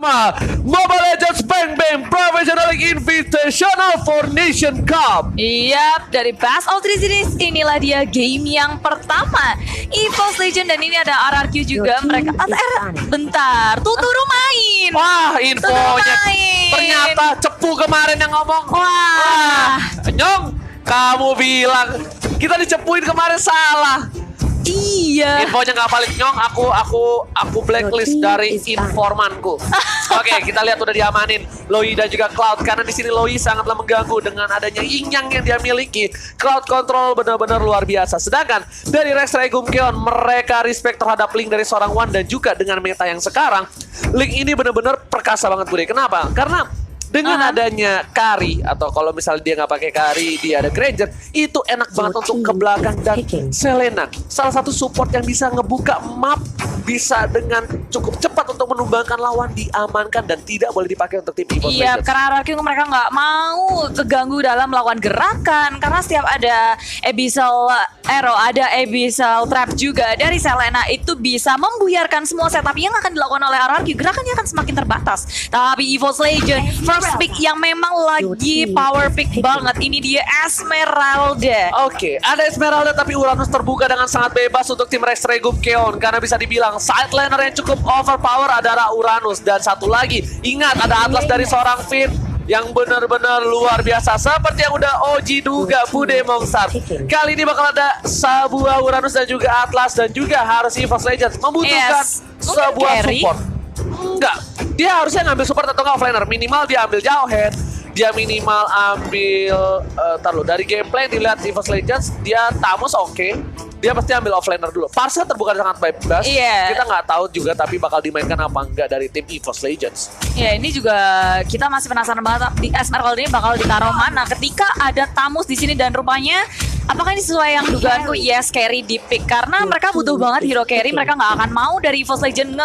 Mobile Legends Bang Bang Professional League Invitational for Nation Cup. Iya, dari Best of Three Series inilah dia game yang pertama EVOS Legend dan ini ada RRQ juga mereka. Bentar, Tuturu main. Wah, infonya main. ternyata Cepu kemarin yang ngomong. Wah. Nyong, kamu bilang kita dicepuin kemarin salah. Iya. Infonya nggak balik Nyong, aku blacklist dari informanku. Oke, kita lihat udah diamanin Loi dan juga Cloud karena di sini Loi sangatlah mengganggu dengan adanya Yin Yang yang dia miliki. Cloud control benar-benar luar biasa. Sedangkan dari Rex Regum Keon mereka respect terhadap Link dari seorang Wan dan juga dengan meta yang sekarang Link ini benar-benar perkasa banget Bude. Kenapa? Karena dengan adanya Kari atau kalau misalnya dia nggak pakai Kari, dia ada Granger, itu enak banget untuk ke belakang dan Selena. Salah satu support yang bisa ngebuka map, bisa dengan cukup cepat untuk menumbangkan lawan, diamankan dan tidak boleh dipakai untuk tim EVOS Iya, Legends. karena RRQ mereka nggak mau keganggu dalam melakukan gerakan karena setiap ada Abyssal Arrow, ada Abyssal Trap juga dari Selena itu bisa membuyarkan semua setup yang akan dilakukan oleh RRQ. Gerakannya akan semakin terbatas. Tapi EVOS Legend first pick yang memang lagi power pick banget. Ini dia Esmeralda. Oke, ada Esmeralda tapi Uranus terbuka dengan sangat bebas untuk tim Rex Regum Keon karena bisa dibilang side laner yang cukup overpower adalah Uranus dan satu lagi ingat ada Atlas dari seorang Finn yang benar-benar luar biasa seperti yang udah Oji duga Bude Mongsar. Kali ini bakal ada sebuah Uranus dan juga Atlas dan juga harus EVOS Legends membutuhkan sebuah support. Enggak, dia harusnya ngambil support atau nggak offlaner. Minimal dia ambil jauh head, dia minimal ambil dari gameplay dilihat EVOS Legends dia Tamus oke. Dia pasti ambil offlaner dulu. Parcel terbuka sangat bebas. Kita nggak tahu juga tapi bakal dimainkan apa enggak dari tim EVOS Legends. Ya ini juga kita masih penasaran banget di Esmeralda ini bakal ditaruh mana ketika ada Tamus di sini dan rupanya apakah ini sesuai yang dugaanku? Yes, carry di pick karena mereka butuh banget hero carry. Mereka nggak akan mau dari EVOS Legends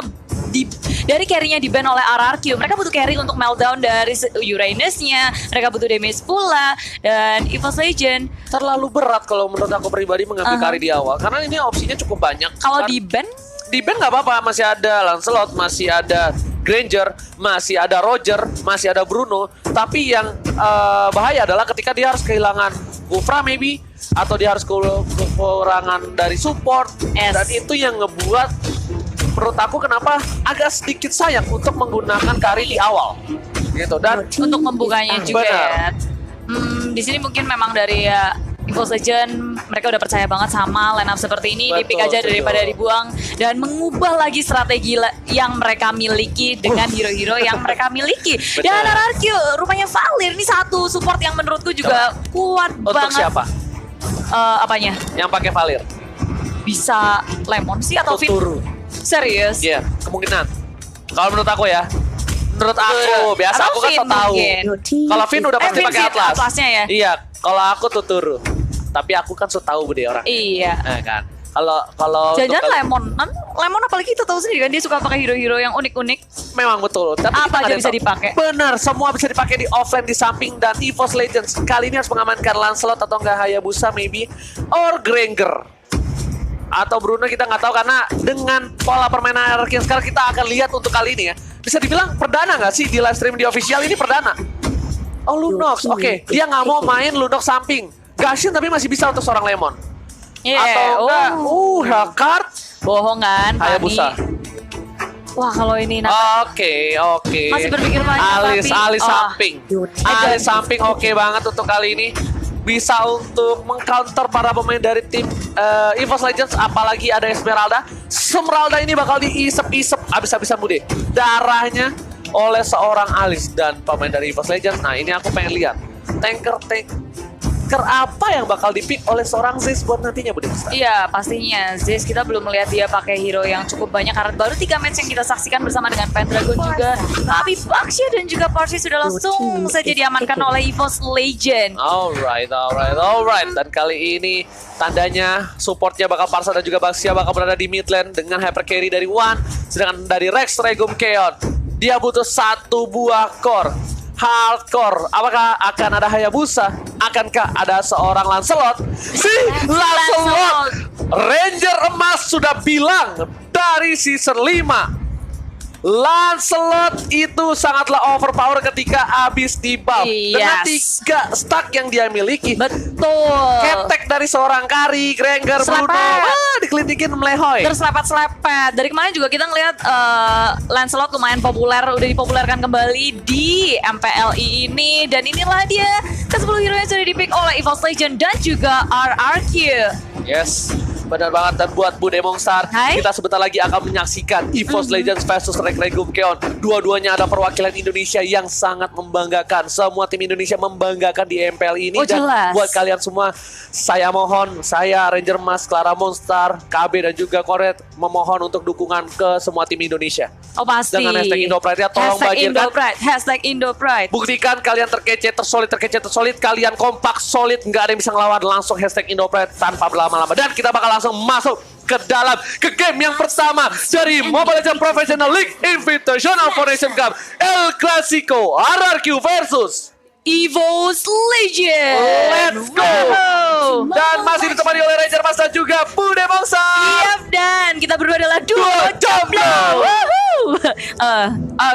dari carry-nya di ban oleh RRQ. Mereka butuh carry untuk meltdown dari Uranus-nya. Mereka butuh damage pula. Dan EVOS Legend terlalu berat kalau menurut aku pribadi mengambil carry di awal. Karena ini opsinya cukup banyak. Kalau di ban? Di ban nggak apa-apa. Masih ada Lancelot, masih ada Granger, masih ada Roger, masih ada Bruno. Tapi yang bahaya adalah ketika dia harus kehilangan Gufra maybe. Atau dia harus kekurangan dari support. Dan itu yang ngebuat menurut aku kenapa agak sedikit sayang untuk menggunakan Kari di awal gitu dan untuk membukanya juga ya. Di sini mungkin memang dari EVOS Legend mereka udah percaya banget sama line up seperti ini. Di-pick aja daripada dibuang dan mengubah lagi strategi yang mereka miliki dengan hero-hero yang mereka miliki. Dan RRQ rupanya Valir ini satu support yang menurutku juga kuat untuk banget. Siapa? Apanya? Yang pakai Valir bisa Lemon sih atau Tuturu. Serius? Iya, kemungkinan. Kalau menurut aku ya. Menurut aku, biasa aku kan so tahu. Kalau Finn udah pasti pakai Atlas. Atlasnya ya? Iya, kalau aku Tuturu. Tapi aku kan so tahu bude orang. Iya. Nah, kan. Kalau jangan Lemon apalagi kita tahu sendiri kan dia suka pakai hero-hero yang unik-unik. Memang betul. Tapi apa aja bisa dipakai? Benar, semua bisa dipakai di offline di samping dan EVOS Legends kali ini harus mengamankan Lancelot atau enggak Hayabusa maybe or Granger. Atau Bruno kita nggak tahu karena dengan pola permainan RRQ yang sekarang kita akan lihat untuk kali ini ya. Bisa dibilang perdana nggak sih di live stream di official ini perdana? Oh Lunox, oke. Dia nggak mau main Lunox samping. Gashin tapi masih bisa untuk seorang Lemon. Atau enggak, Hellcard. Bohong kan, Hayabusa. Wah kalau ini Oke. masih berpikir banyak alis samping. Alis samping oke banget untuk kali ini. Bisa untuk mengcounter para pemain dari tim EVOS Legends. Apalagi ada Esmeralda. Esmeralda ini bakal diisep-isep abis-abisan bude darahnya oleh seorang Alis dan pemain dari EVOS Legends. Nah ini aku pengen lihat tanker apa yang bakal dipick oleh seorang Zeus buat nantinya bude. Iya pastinya Zeus kita belum melihat dia pakai hero yang cukup banyak karena baru 3 match yang kita saksikan bersama dengan Pendragon juga. Tapi Baxia dan juga Parsi sudah langsung saja diamankan oleh EVOS Legend. Alright. Dan kali ini tandanya supportnya bakal Parsa dan juga Baxia bakal berada di mid lane dengan hyper carry dari Wan. Sedangkan dari Rex Regum Keon dia butuh satu buah core. Hardcore. Apakah akan ada Hayabusa? Akankah ada seorang Lancelot? Si Lancelot Ranger emas sudah bilang dari season 5 Lancelot itu sangatlah overpower ketika habis di buff. Dengan 3 stack yang dia miliki. Betul. Ketek dari seorang Kari, Granger, Bruno. Dikelitikin melehoy. Terus lepet-lepet. Dari kemarin juga kita ngeliat Lancelot lumayan populer, udah dipopulerkan kembali di MPLI ini. Dan inilah dia ke-10 hero yang sudah dipick oleh EVOS Legend dan juga RRQ. Yes, benar banget. Dan buat Bu Demonstar, kita sebentar lagi akan menyaksikan EVOS Legends versus Regum Keon. Dua-duanya ada perwakilan Indonesia yang sangat membanggakan. Semua tim Indonesia membanggakan di MPL ini. Dan buat kalian semua, saya mohon, saya Ranger Mas, Clara Monstar, KB dan juga Koret memohon untuk dukungan ke semua tim Indonesia. Oh pasti. Dengan hashtag Indopride ya, tolong bagikan. Hashtag Indopride. Buktikan kalian terkece, tersolid, kalian kompak, solid, nggak ada yang bisa ngelawan. Langsung hashtag Indopride tanpa berlama-lama. Dan kita bakal langsung masuk ke game yang pertama dari Mobile Legends Professional League Invitational Foundation Cup El Clasico RRQ versus EVOS Legend. Let's go. Dan masih ditemani oleh Ranger Mas dan juga Bu Demongsa. Yap, dan kita berdua adalah duo jomblo.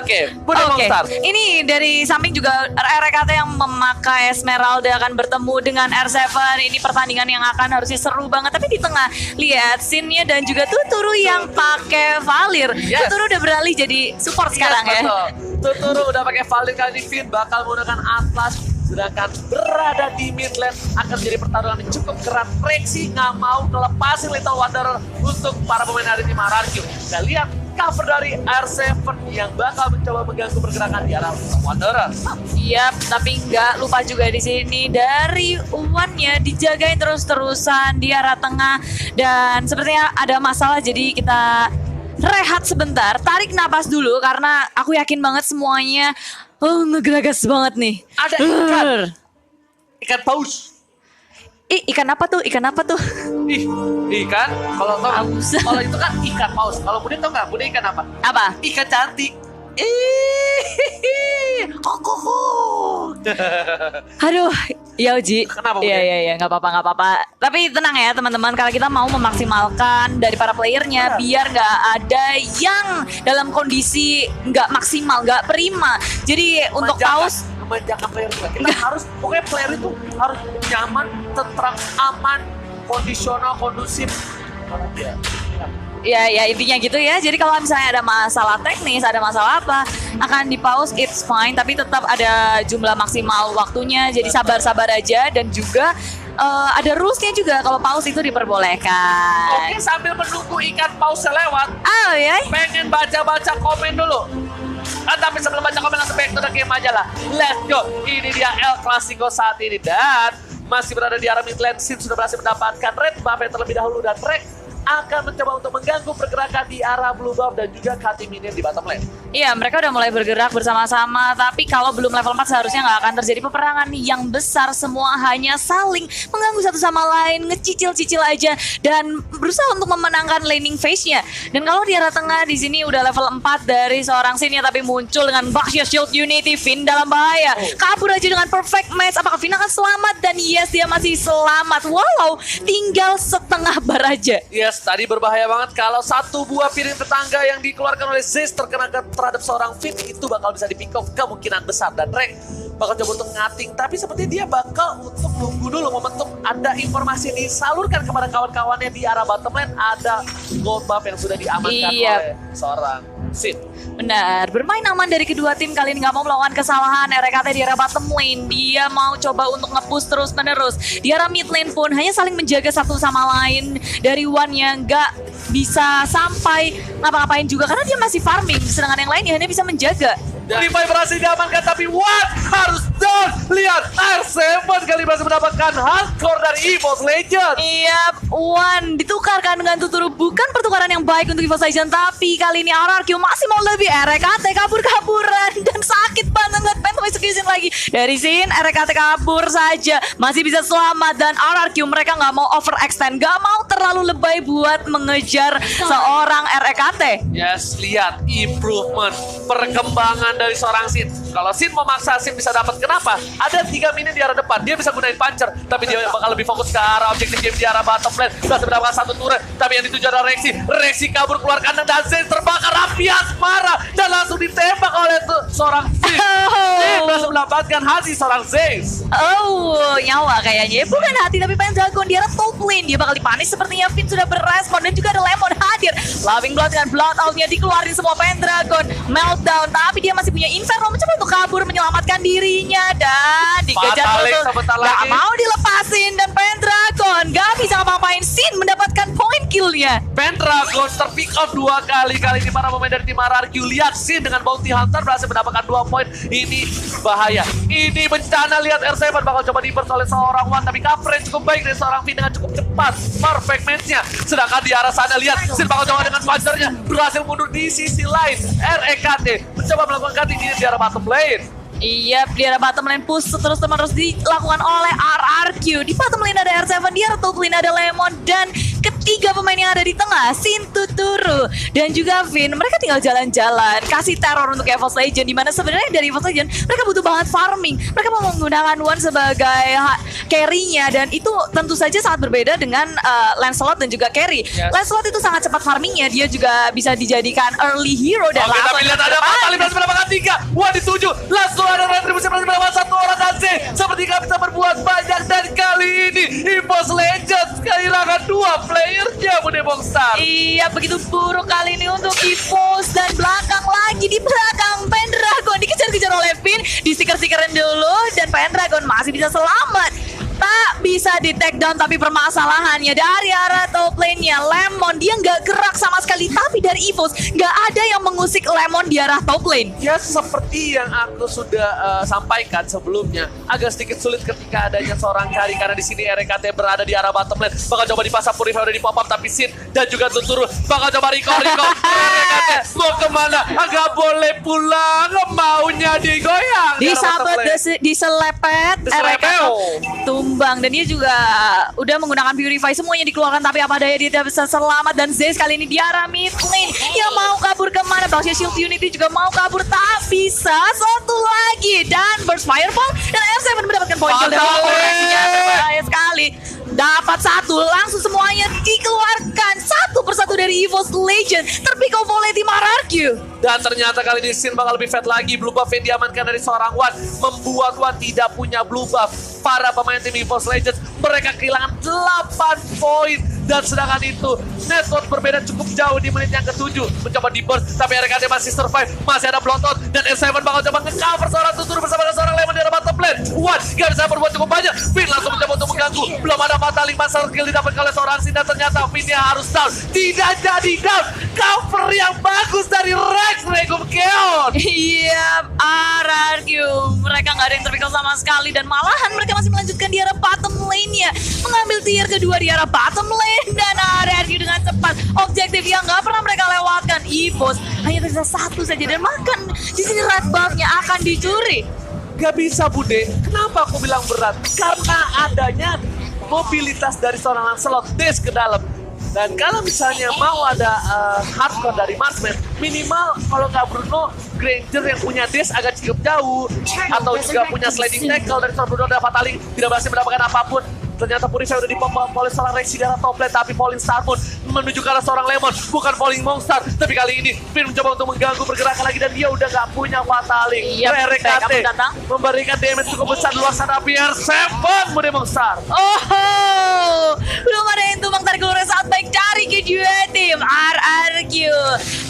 Oke, Bu Demongsa. Ini dari samping juga RRKT yang memakai Esmeralda akan bertemu dengan R7. Ini pertandingan yang akan harusnya seru banget. Tapi di tengah lihat scene-nya dan juga Tuturu yang pakai Valir. Tuturu udah beralih jadi support sekarang ya. Tuturu udah pakai Valir, kali ini Finn bakal menggunakan Atlas. Sedangkan berada di mid lane akan menjadi pertarungan yang cukup keras. Rexy nggak mau ngelepasin Little Wanderer untuk para pemain dari tim RRQ. Kita lihat cover dari R7 yang bakal mencoba mengganggu pergerakan di arah Wanderer. Yap, tapi nggak lupa juga di sini dari Uwannya dijagain terus-terusan di arah tengah. Dan sepertinya ada masalah, jadi kita rehat sebentar, tarik napas dulu karena aku yakin banget semuanya ngegeragas banget nih. Ada ikan paus. Ikan apa tuh? Ikan apa tuh? Ikan. Kalau itu kan ikan paus. Kalau Bude tau nggak? Bude ikan apa? Apa? Ikan cantik. Aduh, ya Uji. Kenapa? Iya, nggak apa-apa. Tapi tenang ya teman-teman, kalau kita mau memaksimalkan dari para playernya, biar nggak ada yang dalam kondisi nggak maksimal, nggak prima. Jadi untuk paus memanjakan player kita harus, pokoknya player itu harus nyaman, tentram, aman, kondisional, kondusif. Ya intinya gitu ya. Jadi kalau misalnya ada masalah teknis, ada masalah apa, akan di pause, it's fine. Tapi tetap ada jumlah maksimal waktunya. Jadi sabar-sabar aja. Dan juga ada rulesnya juga kalau pause itu diperbolehkan. Oke, sambil menunggu ikan pause lewat. Oh ya. Pengen baca-baca komen dulu. Tapi sebelum baca komen langsung back to the game aja lah. Let's go. Ini dia El Clasico saat ini. Dan masih berada di arah mid lane. Sin sudah berhasil mendapatkan red buff yang terlebih dahulu. Dan Rex akan mencoba untuk mengganggu pergerakan di arah blue buff dan juga Kati minion di bottom lane. Iya, mereka udah mulai bergerak bersama-sama, tapi kalau belum level 4 seharusnya nggak akan terjadi peperangan yang besar. Semua hanya saling mengganggu satu sama lain, ngecicil-cicil aja dan berusaha untuk memenangkan laning phase-nya. Dan kalau di arah tengah di sini udah level 4 dari seorang Sin-nya, tapi muncul dengan Baxia Shield Unity. Finn dalam bahaya, kabur aja dengan perfect match. Apakah Finn akan selamat? Dan yes, dia masih selamat walau tinggal setengah bar aja. Yes, tadi berbahaya banget kalau satu buah piring tetangga yang dikeluarkan oleh Zeus terkena terhadap seorang Finn, itu bakal bisa di-pick off kemungkinan besar. Dan Rek bakal coba untuk ngating, tapi seperti dia bakal untuk nunggu dulu momentum ada informasi disalurkan kepada kawan-kawannya di arah bottom lane. Ada gold buff yang sudah diamankan oleh seorang Sin. Benar, bermain aman dari kedua tim kali ini, nggak mau melakukan kesalahan. RKT di arah bottom lane, dia mau coba untuk nge-push terus menerus. Di arah mid lane pun hanya saling menjaga satu sama lain. Dari One yang nggak bisa sampai ngapa-ngapain juga karena dia masih farming, sedangkan yang lainnya hanya bisa menjaga. Levi berhasil diamankan, tapi One harus down. Lihat, R7 kali berhasil mendapatkan hardcore dari EVOS Legend. Iya, One ditukarkan dengan Tuturu. Bukan pertukaran yang baik untuk EVOS Legend, tapi kali ini RRQ masih mau lebih. RKT kabur-kaburan dan sakit banget. Phantom execution lagi dari Sin. RKT kabur saja, masih bisa selamat, dan RRQ mereka nggak mau overextend, nggak mau terlalu lebay buat mengejar seorang RKT. Yes, lihat improvement, perkembangan dari seorang Sin. Kalau Sin memaksa, Sin bisa dapat. Kenapa? Ada 3 minion di arah depan, dia bisa gunain puncher, tapi dia bakal lebih fokus ke arah objektif game di arah bottom lane. Berhasil mendapatkan 1 turret, tapi yang dituju adalah Rexy. Rexy kabur keluar kanan dan Zen terbakar, Rapias marah dan langsung ditembak oleh seorang Sin. Sin berhasil mendapatkan hati seorang Zeus. Oh, nyawa kayaknya. Bukan hati tapi Pendragon di arah top lane. Dia bakal dipanis sepertinya. Finn sudah berespon dan juga ada Lemon hadir. Loving Blood dengan Blood Out-nya dikeluarin semua Pendragon. Meltdown, tapi dia masih punya Inferno mencoba untuk kabur menyelamatkan dirinya dan dikejar terus. Gak mau dilepasin dan Pendragon gak bisa ngapain. Sin mendapatkan point kill-nya. Pendragon terpick off 2 kali. Kali ini para pemain dari tim RRQ. Lihat Sin dengan Bounty Hunter berhasil mendapatkan 2 poin. Ini bahaya. Ini bencana. Lihat R7 bakal coba di-burst oleh seorang Wan, tapi cover yang cukup baik dari seorang Finn dengan cukup cepat. Perfect match-nya. Sedangkan di arah sana lihat Sin bakal coba dengan puncher-nya berhasil mundur di sisi lain. REKT mencoba melakukan cutting di arah bottom lane. Iya, di arah bottom lane push terus-menerus dilakukan oleh RRQ. Di bottom lane ada R7, di arah top lane ada Lemon, dan ketiga pemain yang ada di tengah, Sin, Tuturu, dan juga Finn. Mereka tinggal jalan-jalan, kasih teror untuk EVOS Legend, dimana sebenarnya dari EVOS Legend mereka butuh banget farming. Mereka mau menggunakan Wan sebagai carry-nya, dan itu tentu saja sangat berbeda dengan Lancelot dan juga carry. Lancelot itu sangat cepat farmingnya, dia juga bisa dijadikan early hero dan oke, tapi lihat ada Fatali berhasil mendapatkan 3. Wah, dituju. Langsung ada retribusi berhasil mendapatkan 1 orang AC. Seperti gak bisa berbuat banyak, dan kali ini EVOS Legends kehilangan 2 playernya, Bude Mongstar. Iya, begitu buruk kali ini untuk EVOS, dan belakang lagi di belakang Pendragon dikejar-kejar oleh Finn, di stiker-stikerin dulu, dan Pendragon masih bisa selamat. Tak bisa di take down, tapi permasalahannya dari arah top lane-nya Lemon, dia nggak gerak sama sekali, tapi dari EVOS nggak ada yang mengusik Lemon di arah top lane. Ya, seperti yang aku sudah sampaikan sebelumnya, agak sedikit sulit ketika adanya seorang carry, karena di sini RKT berada di arah bottom lane. Bakal coba dipasang Purify udah di pop up, tapi Sin dan juga Tuturu bakal coba recall. RKT mau kemana? Agak boleh pulang, maunya digoyang. Disabet, diselepet, RKT tumbang, dan dia juga udah menggunakan Purify, semuanya dikeluarkan, tapi apa daya dia tidak bisa selamat. Dan Zeus kali ini di arah mid lane, dia mau kabur kemana? Bahasnya Shield Unity juga mau kabur, tak bisa. Satu lagi dan Burst Fireball, dan R7 mendapatkan poin kill dari koreksinya. Berbahaya sekali. Dapat 1, langsung semuanya dikeluarkan satu persatu dari EVOS Legend, terpick off oleh tim RRQ. Dan ternyata kali ini Sin bakal lebih fat lagi. Blue buff yang diamankan dari seorang Wan membuat Wan tidak punya blue buff. Para pemain tim EVOS Legends mereka kehilangan 8 poin. Dan sedangkan itu network berbeda cukup jauh di menit yang ke-7. Mencoba di burst, tapi RKT masih survive. Masih ada bloodhound, dan R7 bakal coba nge-cover seorang Tuturu bersama dengan seorang Lemon di arah bottom lane. Wan gak bisa berbuat cukup banyak. Finn langsung mencoba untuk mengganggu. Belum ada Fatali, master skill didapatkan oleh seorang Sin, dan ternyata Finn harus down. Tidak jadi down. Cover yang bagus dari Rex Regum Keon. Iya, RRQ mereka nggak ada yang terpickle sama sekali, dan malahan mereka masih melanjutkan di arah bottom lane-nya, mengambil tier kedua di arah bottom lane. Dan RRQ dengan cepat objektif yang nggak pernah mereka lewatkan. EVOS hanya tersisa 1 saja, dan makan di sini red buff-nya akan dicuri. Gak bisa, Bude. Kenapa aku bilang berat? Karena adanya mobilitas dari seorang Lancelot dash ke dalam. Dan kalau misalnya mau ada hardcore dari Marksman, minimal kalau nggak Bruno, Granger yang punya dash agak cukup jauh, atau juga punya sliding tackle dari seorang Bruno dan Fatali tidak berhasil mendapatkan apapun. Ternyata Purify udah dipop oleh seorang Rexy di arah top lane, tapi Falling Star pun menuju ke arah seorang Lemon, bukan Falling Monster. Tapi kali ini Finn mencoba untuk mengganggu pergerakan lagi, dan dia udah nggak punya Fatali. RKT memberikan damage cukup besar di luar sana. PR7 Bude Monster. Oh, belum ada yang tumbang tarik ulur saat baik dari kedua tim RRQ.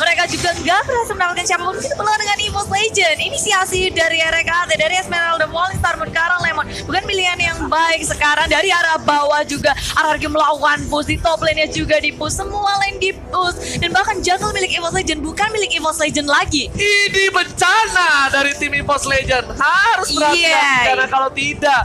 Mereka juga nggak berhasil mendapatkan siapapun begitu pula dengan EVOS Legend. Inisiasi dari RKT, dari Esmeralda, Falling Star pun ke arah Lemon, bukan pilihan yang baik. Sekarang dari arah bawah juga RRQ melakukan push, di top lane-nya juga di push, semua lane di push, dan bahkan jungle milik EVOS Legend bukan milik EVOS Legend lagi. Ini bencana dari tim EVOS Legend, harus berhati-hati, karena kalau tidak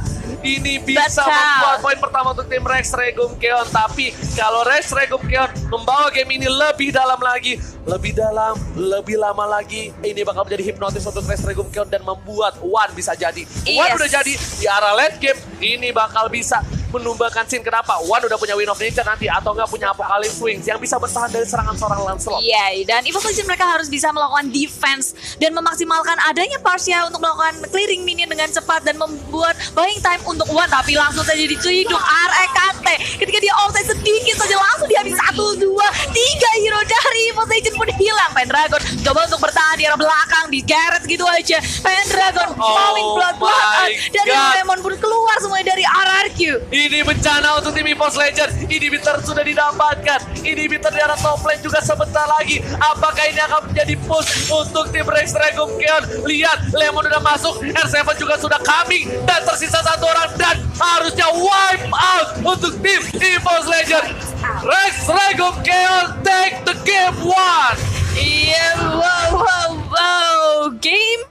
ini bisa Betul. membuat poin pertama untuk tim Rex Regum Keon. Tapi kalau Rex Regum Keon membawa game ini lebih dalam lagi, lebih dalam, lebih lama lagi, ini bakal menjadi hipnotis untuk Rex Regum Keon dan membuat One bisa jadi. One Yes. udah jadi di arah late game, ini bakal bisa menumbangkan scene. Kenapa? One udah punya Wind of Nature nanti atau nggak punya Apocalypse Wings yang bisa bertahan dari serangan seorang Lancelot. Iya, dan Evil Legend mereka harus bisa melakukan defense dan memaksimalkan adanya Parsia untuk melakukan clearing minion dengan cepat dan membuat buying time untuk One, tapi langsung saja diciduk REKT. Ketika dia offside sedikit saja langsung dihabis 1, 2, 3 hero dari Evil Legend pun hilang. Pendragon coba untuk bertahan di arah belakang, digeret gitu aja. Pendragon falling blood my dan God. Lemon pun keluar semuanya dari RRQ. Ini bencana untuk tim EVOS Legend. Inhibitor sudah didapatkan. Inhibitor di arah top lane juga sebentar lagi. Apakah ini akan menjadi push untuk tim Rex Regum Keon? Lihat, Lemon udah masuk, R7 juga sudah coming, dan tersisa satu orang dan harusnya wipe out untuk tim EVOS Legend. Rex Regum Keon take the game one. Iya, wow. Game